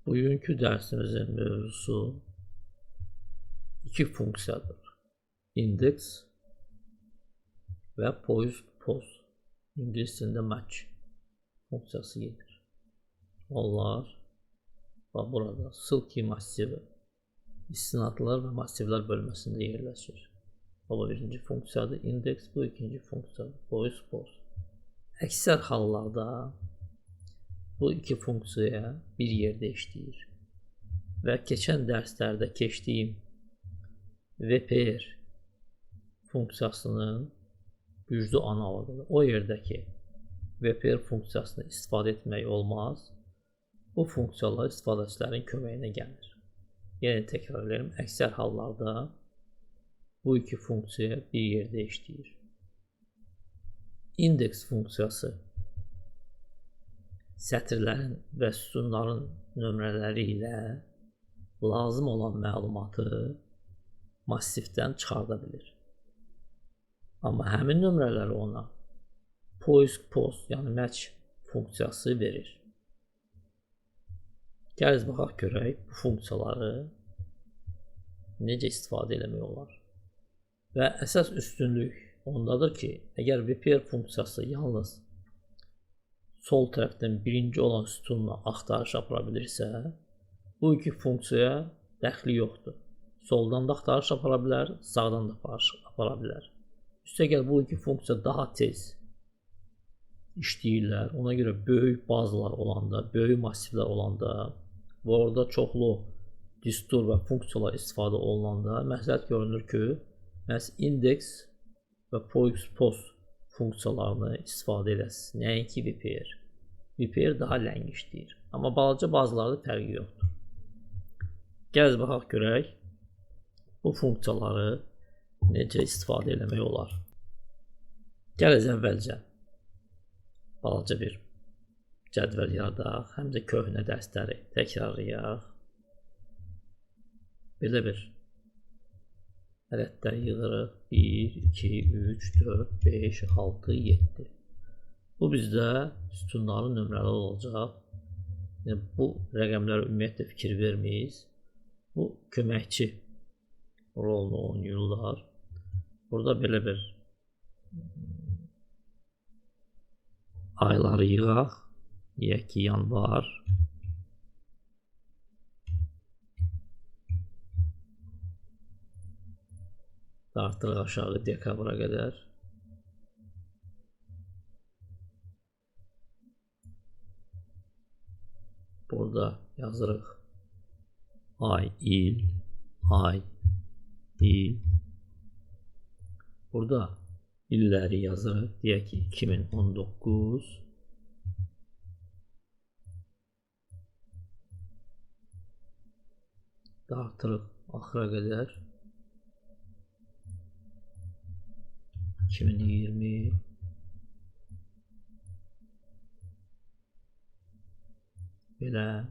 Bugünkü dersimizin mövzusu iki funksiyadır. Indeks və post ingilis dilində match funksiyası gedir. Onlar burada silki massivi, istinadlar və massivlər bölməsində yerləşir. Bu birinci funksiyadır, indeks, bu ikinci funksiyadır, post. Əksər hallarda bu iki funksiya bir yerdə işləyir və keçən dərslərdə keçdiyim VPR funksiyasının güclü analogudur. O yerdəki VPR funksiyasını istifadə etmək olmaz. Bu funksiyalar istifadəçilərin köməyinə gəlir. Yəni təkrar edirəm, əksər hallarda bu iki funksiya bir yerdə işləyir. İndeks funksiyası sətirlərin və sütunların nömrələri ilə lazım olan məlumatı massivdən çıxarda bilir. Amma həmin nömrələri ona post, yəni match funksiyası verir. Gəl baxaq görək bu funksiyaları necə istifadə etmək olar. Və əsas üstünlük ondadır ki, əgər VPR funksiyası yalnız sol tərəfdən birinci olan sütunla axtarış apara bilirsə, bu iki funksiyaya dəxli yoxdur. Soldan da axtarış apara bilər, sağdan da axtarış apara bilər. Üstəgəl bu iki funksiya daha tez işləyirlər. Ona görə böyük bazalar olanda, böyük massivlər olanda və orada çoxlu distur və funksiyalar istifadə olunanda məsləhət görünür ki, məhz indeks və post funksiyalarını istifadə edəsiniz. Nəinki VPR. VPR daha ləng işləyir. Amma balaca bazalarda fərqi yoxdur. Gəl baxaq görək bu funksiyaları necə istifadə etmək olar. Gəl əvvəlcə balaca bir cədvəl yaradaq, həm də köhnə dərsləri təkrarlayaq. Belə bir ədədləri yığırıq. 1, 2, 3, 4, 5, 6, 7. Bu bizdə sütunların nömrələri olacaq. Yəni, bu rəqəmlərə ümumiyyətlə fikir verməyiz. Bu köməkçi rolunu oynayırlar. Burada belə bir ayları yığaq. Deyək ki, yanvar. Artırıq aşağı dekabra qədər. Burada yazırıq ay, il. Burada illəri yazırıq. Deyək ki, 2019. Artırıq axıra qədər. 2020. Belə.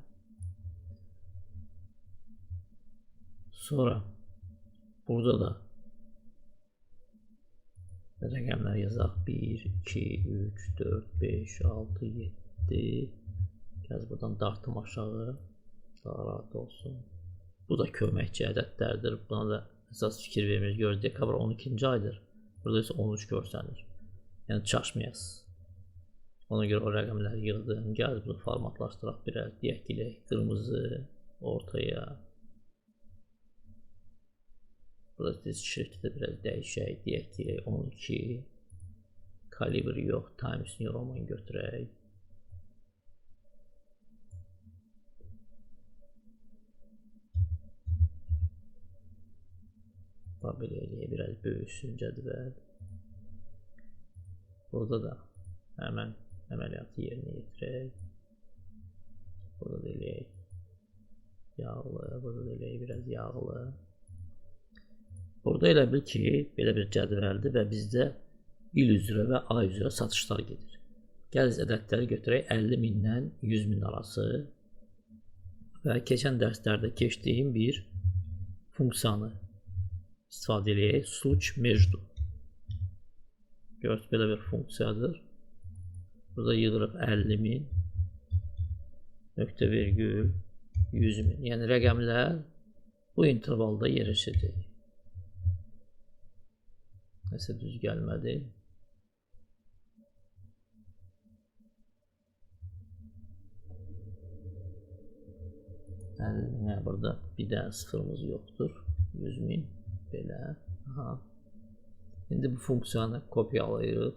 Sonra burada da rəqəmlər yazaq. 1, 2, 3, 4, 5, 6, 7. Gəl buradan dartım aşağı. Daha rahat olsun. Bu da köməkçi ədədlərdir. Buna da əsas fikir vermirik. Görürüz, dekabr 12-ci aydır. Burada isə 13 görsənir. Yəni çaşmayasınız. Ona görə o rəqəmləri yığdım. Gəl bunu formatlaşdıraq biraz. Deyək ki, qırmızı ortaya. Burada tez şrifti biraz dəyişək. Deyək ki, 12. Kalibr yox. Times New Roman götürək. Belə eləyək, biraz böyüsün cədvəl. Burada da həmən əməliyyatı yerinə yetirək. Burada da eləyək yağlı, burada da eləyək biraz yağlı. Burada elə bil ki, belə bir cədvəldir və bizdə il üzrə və ay üzrə satışlar gedir. Gəl ədədləri götürək 50.000-dən 100.000 arası və keçən dərslərdə keçdiyim bir funksiyanı istifadə edək. Suç mecdu. Görürsünüz, belə bir funksiyadır. Burada yığırıq 50.000 nöqtə vergül 100.000. Yəni rəqəmlər bu intervalda yerləşəcək. Nəsə düz gəlmədi. Yəni burada bir dənə sıfırımız yoxdur. 100.000 belə. Aha. İndi bu funksiyanı kopyalayırıq.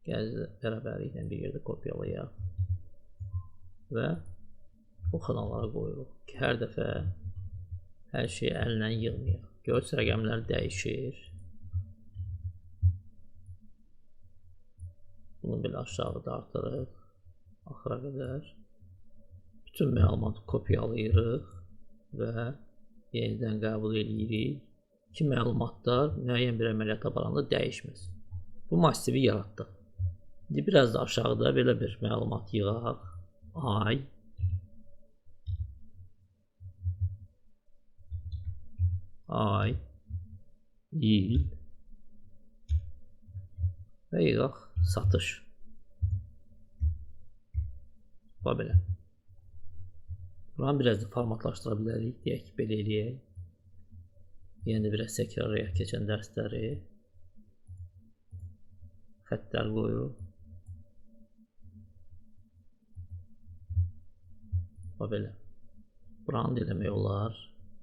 Gəl bərabərliklə bir yerdə kopyalayaq. Və bu kanallara qoyuruq ki, hər dəfə hər şeyi əllə yığmayaq. Görürsünüz, rəqəmlər dəyişir. Bunu belə aşağı dartırıq. Axıra qədər. Bütün məlumatı kopyalayırıq və yenidən qəbul edirik ki, məlumatlar müəyyən bir əməliyyat aparanda dəyişməz. Bu massivi yaratdıq. İndi biraz da aşağıda belə bir məlumat yığaq. Ay, il və yığaq satış. Bax belə. Buranı biraz da formatlaşdıra bilərik. Deyək ki, belə eləyək. Yenə də biraz təkrarlayaq keçən dərsləri. Xəttlər qoyuruq. Bax belə. Buranı da eləmək olar.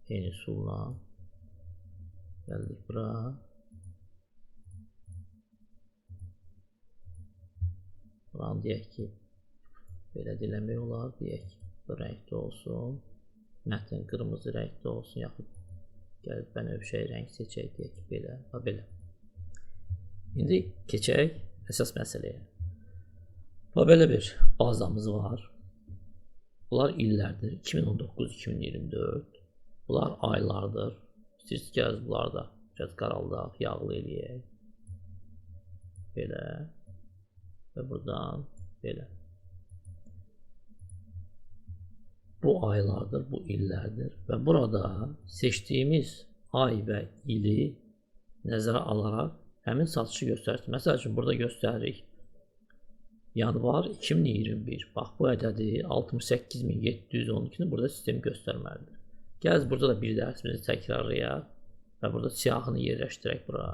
Eyni üsulla. Gəldik bura. Buranı deyək ki, belə eləmək olar. Deyək ki, bu rəngdə olsun. Mətn qırmızı rəngdə olsun. Yaxud gəlib bənövşəy rəng seçək. Deyək ki, belə. Bax belə. İndi keçək əsas məsələyə. Bax belə bir bazamız var. Bunlar illərdir. 2019-2024. Bunlar aylardır. İstəyirsiniz gəl bunları da biraz qaraldaq, yağlı eləyək. Belə. Və buradan belə. Bu aylardır, bu illərdir və burada seçdiyimiz ay və ili nəzərə alaraq həmin satışı göstərir. Məsəl üçün burada göstəririk yanvar 2021. Bax bu ədədi 68.712-ni burada sistem göstərməlidir. Gəl burada da bir dərsimizi təkrarlayaq və burada siyahını yerləşdirək bura.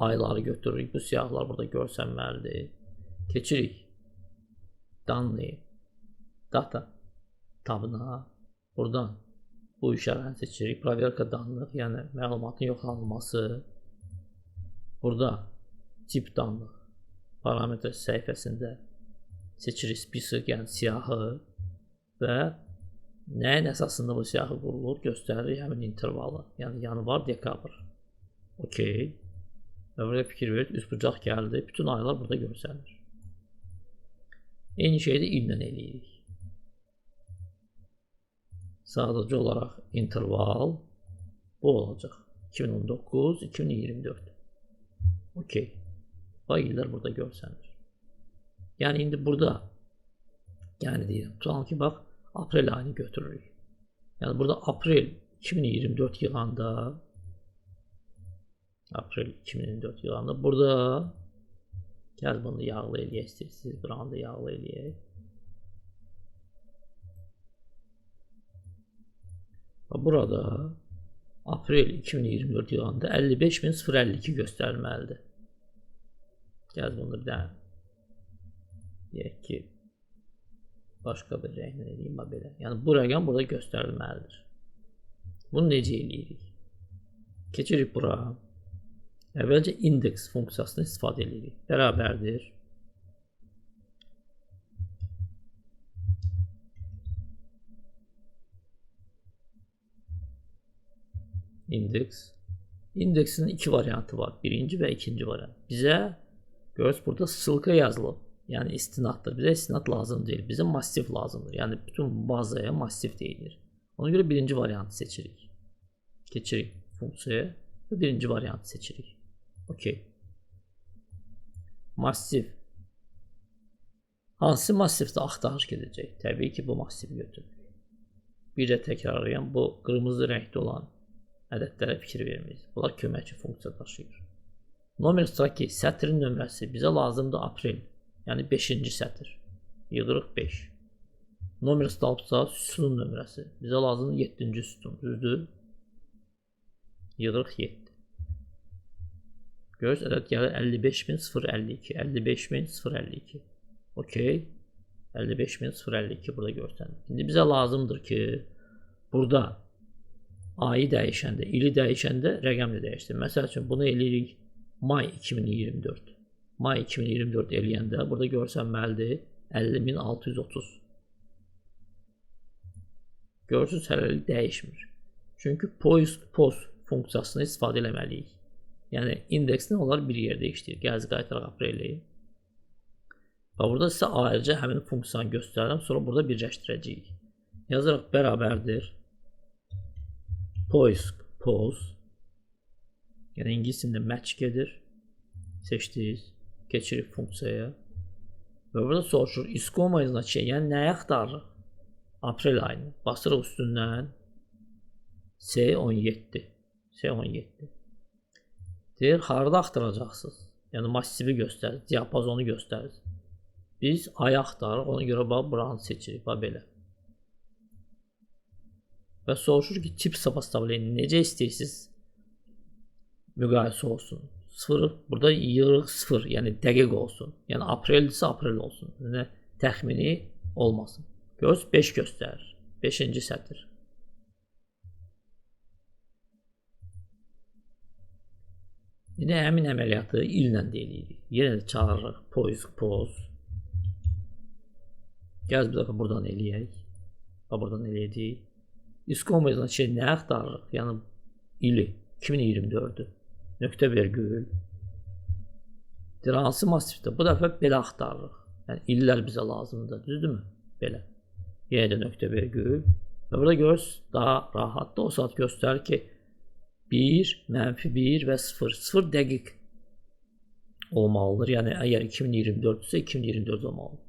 Ayları götürürük. Bu siyahlar burada görsənməlidir. Keçirik. Danlı. Data. Tabına. Buradan bu işarəni seçirik. Proverka danlıq, yəni məlumatın yoxlanılması. Burada tip danlıq. Parametr səhifəsində seçirik spisik, yəni siyahı və nəyin əsasında bu siyahı qurulur göstərir həmin intervalı. Yəni yanvar, dekabr. Okey. Və burada fikir verir, üst bucaq gəldi. Bütün aylar burada görsənir. Eyni şeyi də illə eləyirik. Sadəcə olaraq interval bu olacaq. 2019-2024. Okey. Bax illər burada görsənir. Yəni indi burada deyirəm, tutalım ki, bax aprel ayını götürürük. Yəni burada aprel 2024 yığanda burada gəl bunu yağlı eləyək, istəyirsiniz buranı da yağlı eləyək. Burada aprel 2024 yılında 55.052 göstərilməlidir. Gəl bunu bir dənə deyək ki, başqa bir rənglə eləyim, belə. Yəni bu rəqəm burada göstərilməlidir. Bunu necə eləyirik? Keçirik bura. Əvvəlcə indeks funksiyasını istifadə edirik. Bərabərdir. İndeks. İndeksin iki variantı var. Birinci və ikinci variant. Bizə görürsünüz burada ссылка yazılıb. Yəni istinaddır. Bizə istinad lazım deyil. Bizə massив lazımdır. Yəni bütün bazaya massif deyilir. Ona görə birinci variantı seçirik. Keçirik funksiyaya və birinci variantı seçirik. Okey. Massif. Hansı massifdə axtarış gedəcək? Təbii ki, bu massifi götürürük. Bir də təkrarlayan bu qırmızı rəngdə olan ədədlərə fikir verməyiz. Bunlar köməkçi funksiya daşıyır. Nomer straki, sətrin nömrəsi bizə lazımdır aprel. Yəni 5-ci sətr. Yığırıq 5. Numerası tapsa sütun nömrəsi. Bizə lazımdır 7-ci sütun, düzdür? Yığırıq 7. Görürsünüz, ədəd gəlir 55.052, 55.052. Okey. 55.052 burada görsənilir. İndi bizə lazımdır ki, burada ayı dəyişəndə, ili dəyişəndə rəqəmlə dəyişdir. Məsəl üçün bunu eləyirik may 2024. May 2024 eləyəndə burada görsənməlidir 50.630. Görürsünüz, hələlik dəyişmir. Çünki post funksiyasını istifadə eləməliyik. Yəni indeks nə olar? Bir yerdə işləyir. Gələcək qaytaraq apreli. Və burada sizə ayrıca həmin funksiyanı göstərirəm. Sonra burada birləşdirəcəyik. Yazaraq bərabərdir. Post. Yəni ingiliscəsində match gedir. Seçdiniz. Keçirik funksiyaya. Və burada soruşur. İskoma yazılan yəni nəyə axtarırıq? Aprel ayını. Basırıq üstündən. C17. Deyir, harada axtaracaqsınız? Yəni massivi göstərir, diapazonu göstərir. Biz ayı axtarırıq, ona görə bax buranı seçirik, bax belə. Və soruşur ki, tip sopostavoleniya necə istəyirsiniz? Müqayisə olsun. 0, burada yığırıq 0, yəni dəqiq olsun. Yəni apreldirsə aprel olsun. Yəni təxmini olmasın. Görürsünüz, 5 göstərir. 5-ci sətr. İndi həmin əməliyyatı illə deyirik. Yenə də çağırırıq. Post. Gəl bir dəfə buradan eləyək. Buradan eləyəcəyik. İskoma yazılan nə axtarırıq? Yəni ili 2024-dür. Nöqtə vergül. Hansı massivdə? Bu dəfə belə axtarırıq. Yəni illər bizə lazımdır. Düzdürmü? Belə. Yenə də nöqtə vergül. Və burada görürsünüz, daha rahatdır. O saat göstərir ki 1, -1 və 0. 0 dəqiq olmalıdır. Yəni əgər 2024 isə 2024 olmalıdır.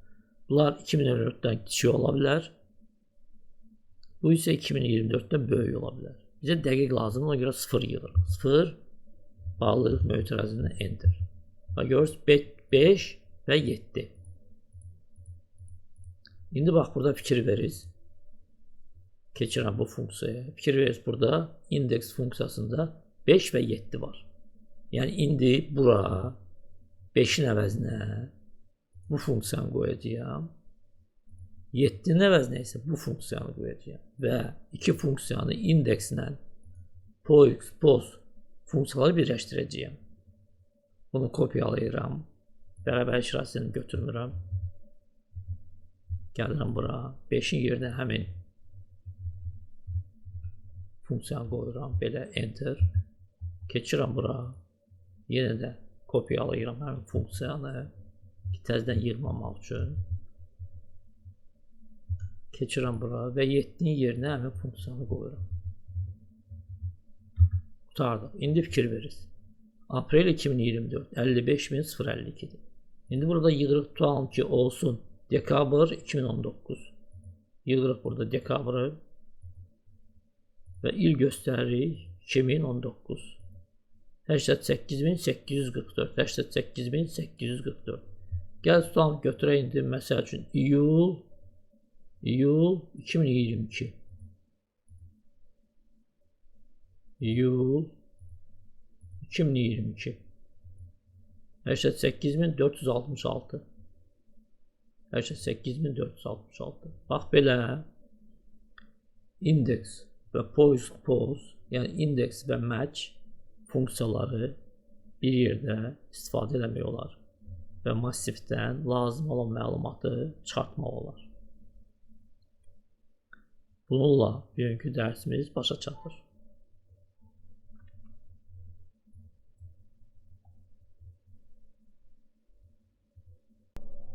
Bunlar 2024-dən kiçik ola bilər. Bu isə 2024-dən böyük ola bilər. Bizə dəqiq lazımdır, ona görə 0 yığırıq. 0 bağlayırıq mötərizəsinə enter. Və görürsünüz 5 və 7. İndi bax burada fikir verirsiniz. Keçirəm bu funksiyaya. Fikir verirsiniz, burada indeks funksiyasında 5 və 7 var. Yəni indi bura 5-in əvəzinə bu funksiyanı qoyacağam. 7-nin əvəzinə isə bu funksiyanı qoyacağam. Və iki funksiyanı indekslə post funksiyaları birləşdirəcəyəm. Bunu kopyalayıram. Bərabər işarəsini götürmürəm. Gəlirəm bura. 5-in yerinə həmin funksiyanı qoyuram. Belə enter. Keçirəm bura. Yenə də kopyalayıram həmin funksiyanı. Təzədən yığmamaq üçün. Keçirəm bura və 7-nin yerinə həmin funksiyanı qoyuram. Qurtardıq. İndi fikir verirsiniz. Aprel 2024 55.052'dir. İndi burada yığırıq tutalım ki olsun dekabr 2019. Yığırıq burada dekabrı və il göstəririk 2019. 88.844. 88.844. Gəl tutalım götürək indi məsəl üçün iyul 2022. İyul 2022. 88.466. 88.466. Bax belə indeks və post yəni indeks və match funksiyaları bir yerdə istifadə eləmək olar və massivdən lazım olan məlumatı çıxartmaq olar. Bununla bugünkü dərsimiz başa çatır.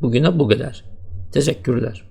Bugünə bu qədər. Təşəkkürlər.